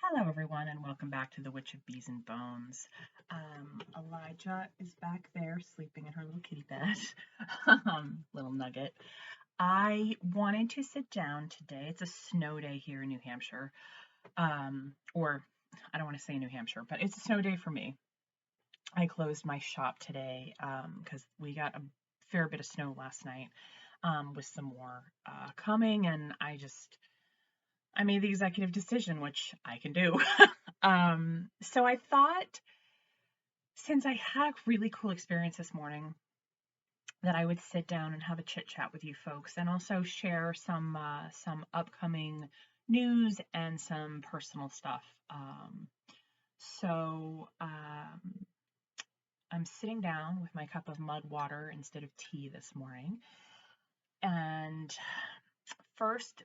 Hello, everyone, and welcome back to the Witch of Bees and Bones. Elijah is back there sleeping in her little kitty bed, little nugget. I wanted to sit down today. It's a snow day here in New Hampshire, or I don't want to say New Hampshire, but it's a snow day for me. I closed my shop today because we got a fair bit of snow last night, with some more coming, and I made the executive decision, which I can do. So I thought, since I had a really cool experience this morning, that I would sit down and have a chit chat with you folks, and also share some upcoming news and some personal stuff. So I'm sitting down with my cup of mud water instead of tea this morning, and first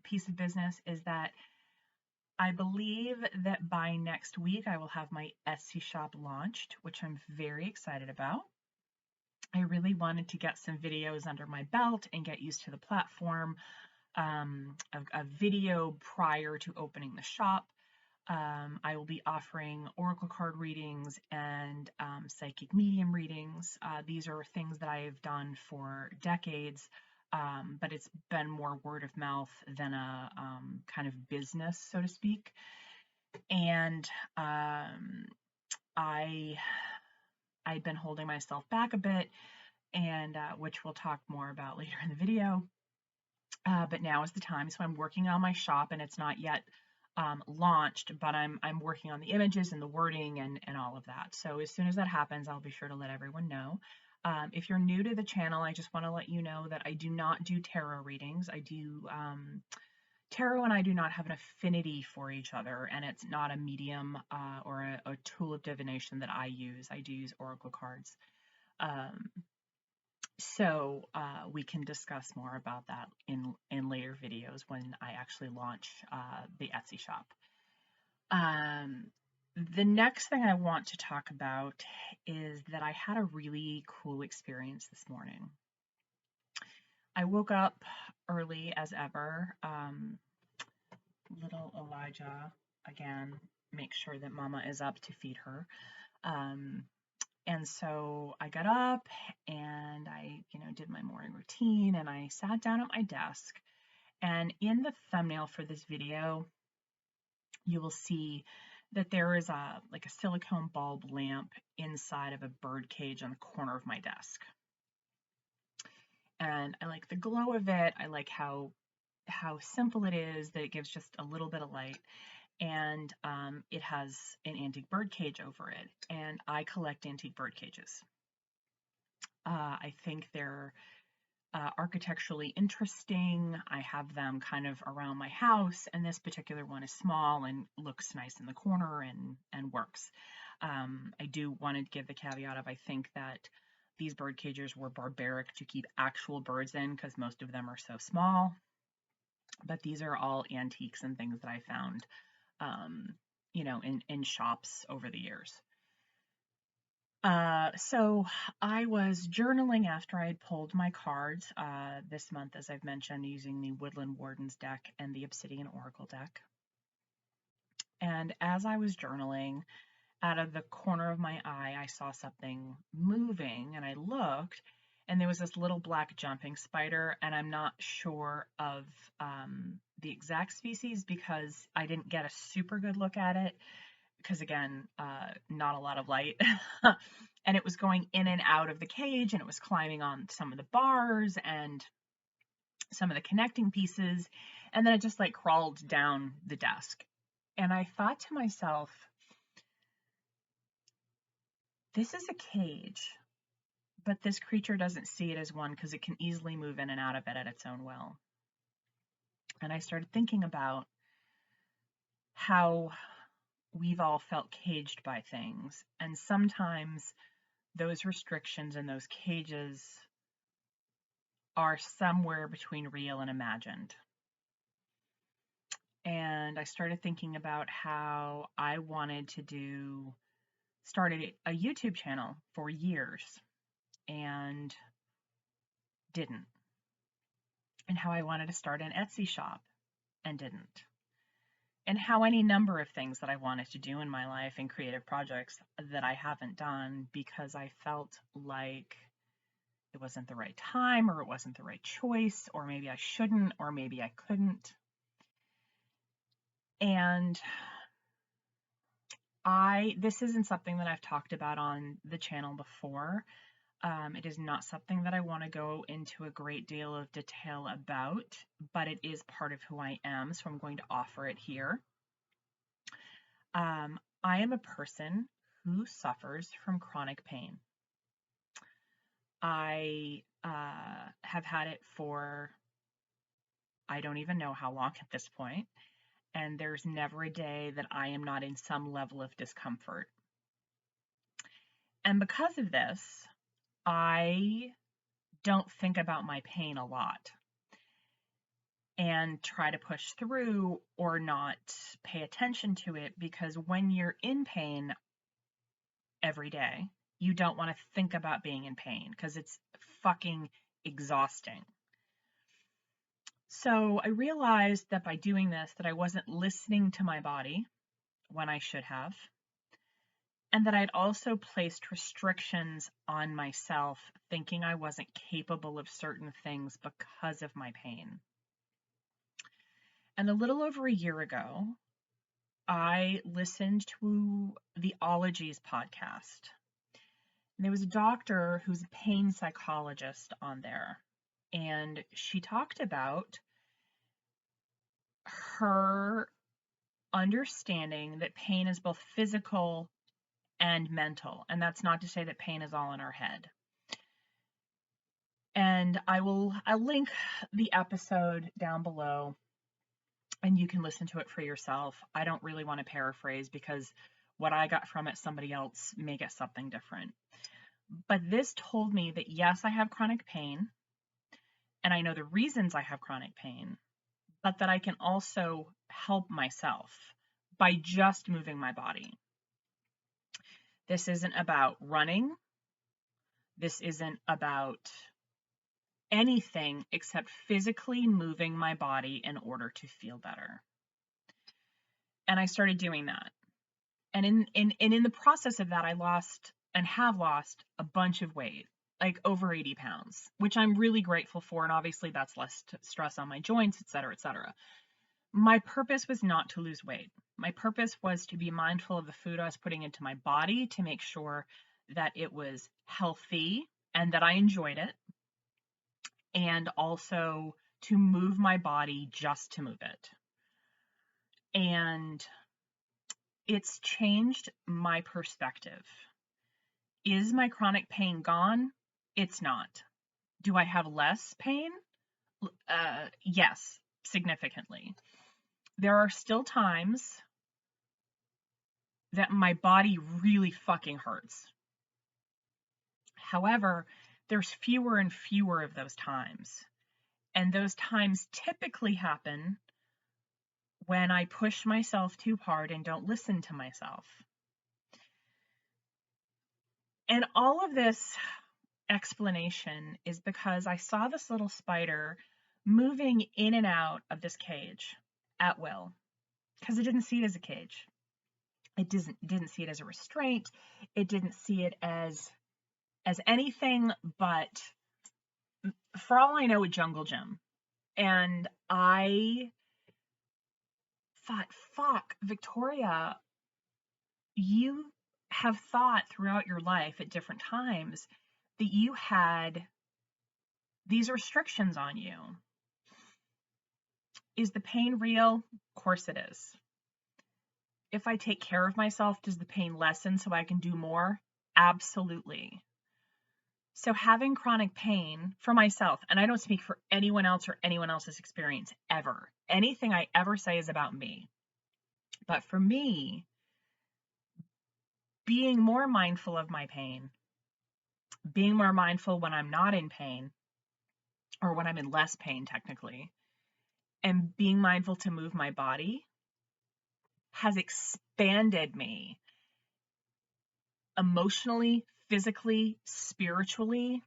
piece of business is that I believe that by next week I will have my Etsy shop launched, which I'm very excited about. I really wanted to get some videos under my belt and get used to the platform, a video prior to opening the shop. I will be offering oracle card readings and psychic medium readings. These are things that I've done for decades, but it's been more word of mouth than a kind of business, so to speak. And I'd been holding myself back a bit, and which we'll talk more about later in the video. But now is the time. So I'm working on my shop, and it's not yet launched, but I'm working on the images and the wording and all of that. So as soon as that happens, I'll be sure to let everyone know. If you're new to the channel, I just want to let you know that I do not do tarot readings. I do tarot, and I do not have an affinity for each other, and it's not a medium or a tool of divination that I use. I do use oracle cards. So we can discuss more about that in later videos when I actually launch the Etsy shop. The next thing I want to talk about is that I had a really cool experience this morning. I woke up early as ever. Little Elijah, again, make sure that Mama is up to feed her. And so I got up and I, did my morning routine, and I sat down at my desk. And in the thumbnail for this video, you will see that there is a silicone bulb lamp inside of a bird cage on the corner of my desk. And I like the glow of it. I like how simple it is, that it gives just a little bit of light. And it has an antique bird cage over it. And I collect antique bird cages. I think they're architecturally interesting. I have them kind of around my house, and this particular one is small and looks nice in the corner and works. I do want to give the caveat of, I think that these bird cages were barbaric to keep actual birds in, because most of them are so small. But these are all antiques and things that I found, in shops over the years. So I was journaling after I had pulled my cards this month, as I've mentioned, using the Woodland Wardens deck and the Obsidian Oracle deck. And as I was journaling, out of the corner of my eye, I saw something moving, and I looked, and there was this little black jumping spider, and I'm not sure of the exact species because I didn't get a super good look at it, because again, not a lot of light. And it was going in and out of the cage, and it was climbing on some of the bars and some of the connecting pieces, and then it just crawled down the desk. And I thought to myself, this is a cage, but this creature doesn't see it as one, because it can easily move in and out of it at its own will. And I started thinking about how we've all felt caged by things, and sometimes those restrictions and those cages are somewhere between real and imagined. And I started thinking about how I wanted to started a YouTube channel for years and didn't. And how I wanted to start an Etsy shop and didn't. and how any number of things that I wanted to do in my life and creative projects that I haven't done because I felt like it wasn't the right time, or it wasn't the right choice, or maybe I shouldn't, or maybe I couldn't. And this isn't something that I've talked about on the channel before. It is not something that I want to go into a great deal of detail about, but it is part of who I am, so I'm going to offer it here. I am a person who suffers from chronic pain. I have had it for, I don't even know how long at this point, and there's never a day that I am not in some level of discomfort. And because of this, I don't think about my pain a lot and try to push through or not pay attention to it, because when you're in pain every day, you don't want to think about being in pain because it's fucking exhausting. So I realized that by doing this, that I wasn't listening to my body when I should have, and that I'd also placed restrictions on myself, thinking I wasn't capable of certain things because of my pain. And a little over a year ago, I listened to the Ologies podcast. And there was a doctor who's a pain psychologist on there. And she talked about her understanding that pain is both physical and mental. And that's not to say that pain is all in our head. And I'll link the episode down below, and you can listen to it for yourself. I don't really want to paraphrase, because what I got from it, somebody else may get something different. But this told me that yes, I have chronic pain, and I know the reasons I have chronic pain, but that I can also help myself by just moving my body. This isn't about running. This isn't about anything except physically moving my body in order to feel better. And I started doing that. And in the process of that, I lost and have lost a bunch of weight, like over 80 pounds, which I'm really grateful for. And obviously that's less stress on my joints, et cetera, et cetera. My purpose was not to lose weight. My purpose was to be mindful of the food I was putting into my body, to make sure that it was healthy and that I enjoyed it, and also to move my body just to move it. And it's changed my perspective. Is my chronic pain gone? It's not. Do I have less pain? Yes, significantly. There are still times that my body really fucking hurts. However, there's fewer and fewer of those times. And those times typically happen when I push myself too hard and don't listen to myself. And all of this explanation is because I saw this little spider moving in and out of this cage at will, because it didn't see it as a cage. It didn't see it as a restraint. It didn't see it as anything but, for all I know, a jungle gym. And I thought, fuck, Victoria, you have thought throughout your life at different times that you had these restrictions on you. Is the pain real? Of course it is. If I take care of myself, does the pain lessen so I can do more? Absolutely. So having chronic pain for myself, and I don't speak for anyone else or anyone else's experience ever. Anything I ever say is about me. But for me, being more mindful of my pain, being more mindful when I'm not in pain, or when I'm in less pain technically, and being mindful to move my body has expanded me emotionally, physically, spiritually.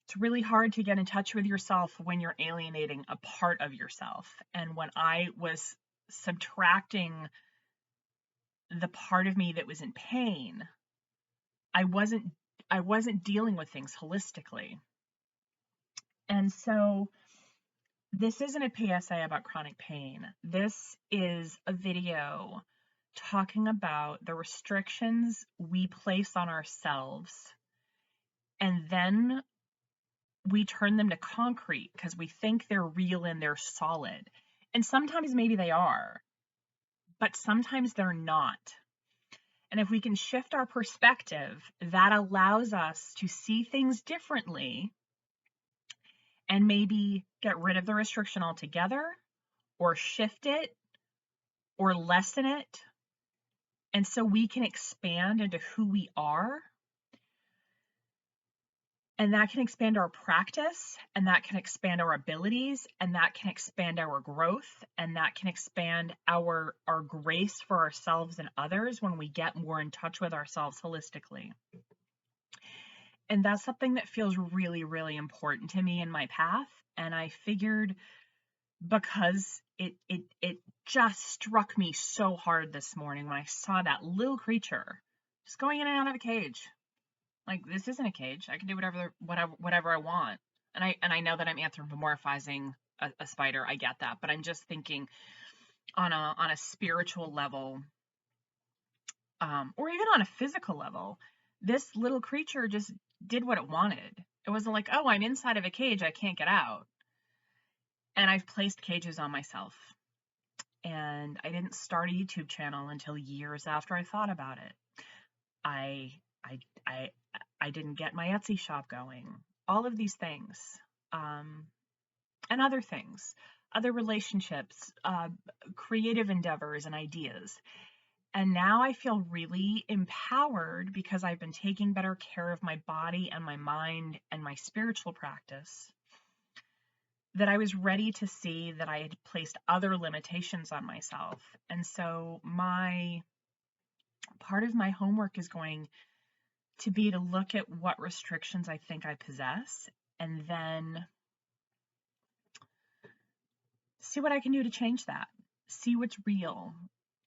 It's really hard to get in touch with yourself when you're alienating a part of yourself. And when I was subtracting the part of me that was in pain, I wasn't dealing with things holistically. And so this isn't a PSA about chronic pain. This is a video talking about the restrictions we place on ourselves, and then we turn them to concrete because we think they're real and they're solid. And sometimes maybe they are, but sometimes they're not. And if we can shift our perspective, that allows us to see things differently and maybe get rid of the restriction altogether, or shift it, or lessen it. And so we can expand into who we are. And that can expand our practice, and that can expand our abilities, and that can expand our growth, and that can expand our grace for ourselves and others when we get more in touch with ourselves holistically. And that's something that feels really, really important to me in my path. And I figured, because it just struck me so hard this morning when I saw that little creature just going in and out of a cage. Like, this isn't a cage. I can do whatever I want. And I know that I'm anthropomorphizing a spider. I get that, but I'm just thinking on a spiritual level, or even on a physical level, this little creature just did what it wanted. It wasn't like, oh, I'm inside of a cage, I can't get out. And I've placed cages on myself. And I didn't start a YouTube channel until years after I thought about it. I didn't get my Etsy shop going. All of these things, and other things, other relationships, creative endeavors and ideas. And now I feel really empowered because I've been taking better care of my body and my mind and my spiritual practice, that I was ready to see that I had placed other limitations on myself. And so part of my homework is going to be to look at what restrictions I think I possess, and then see what I can do to change that. See what's real.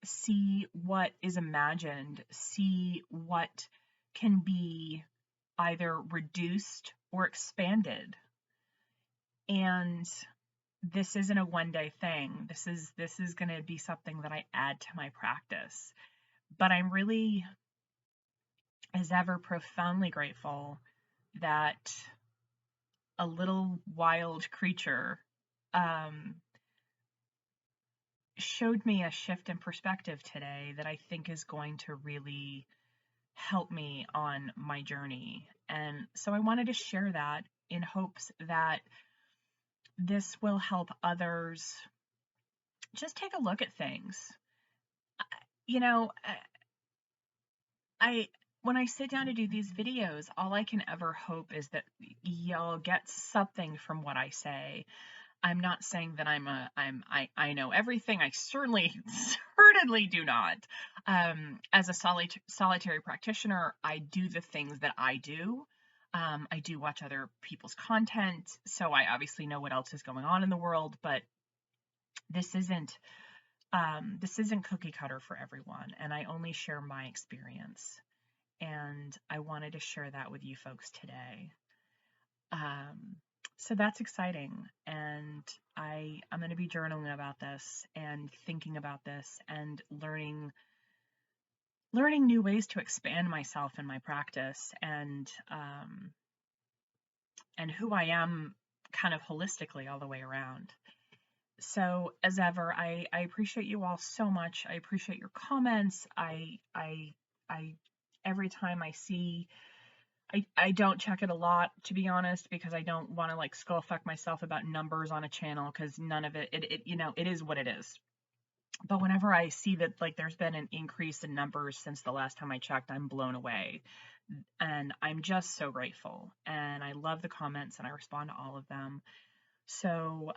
See what is imagined. See what can be either reduced or expanded. And this isn't a one-day thing. This is going to be something that I add to my practice. But I'm really, as ever, profoundly grateful that a little wild creature showed me a shift in perspective today that I think is going to really help me on my journey. And so I wanted to share that in hopes that this will help others just take a look at things. You know, when I sit down to do these videos, all I can ever hope is that y'all get something from what I say. I'm not saying that I know everything. I certainly do not. As a solitary practitioner, I do the things that I do. I do watch other people's content, so I obviously know what else is going on in the world, but this isn't cookie cutter for everyone, and I only share my experience. And I wanted to share that with you folks today. So that's exciting, and I'm going to be journaling about this and thinking about this and learning new ways to expand myself in my practice, and who I am kind of holistically all the way around. So as ever, I appreciate you all so much. I appreciate your comments. I every time I see, I don't check it a lot, to be honest, because I don't want to like skull fuck myself about numbers on a channel, because none of it is what it is. But whenever I see that like there's been an increase in numbers since the last time I checked, I'm blown away. And I'm just so grateful. And I love the comments, and I respond to all of them. So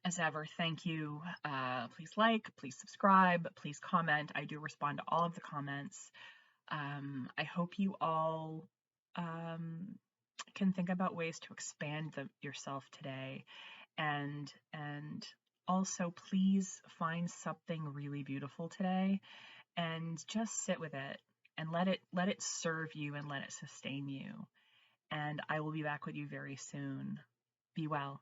as ever, thank you. Please like, please subscribe, please comment. I do respond to all of the comments. I hope you all can think about ways to expand yourself today, and Also, please find something really beautiful today and just sit with it and let it serve you and let it sustain you. And I will be back with you very soon. Be well.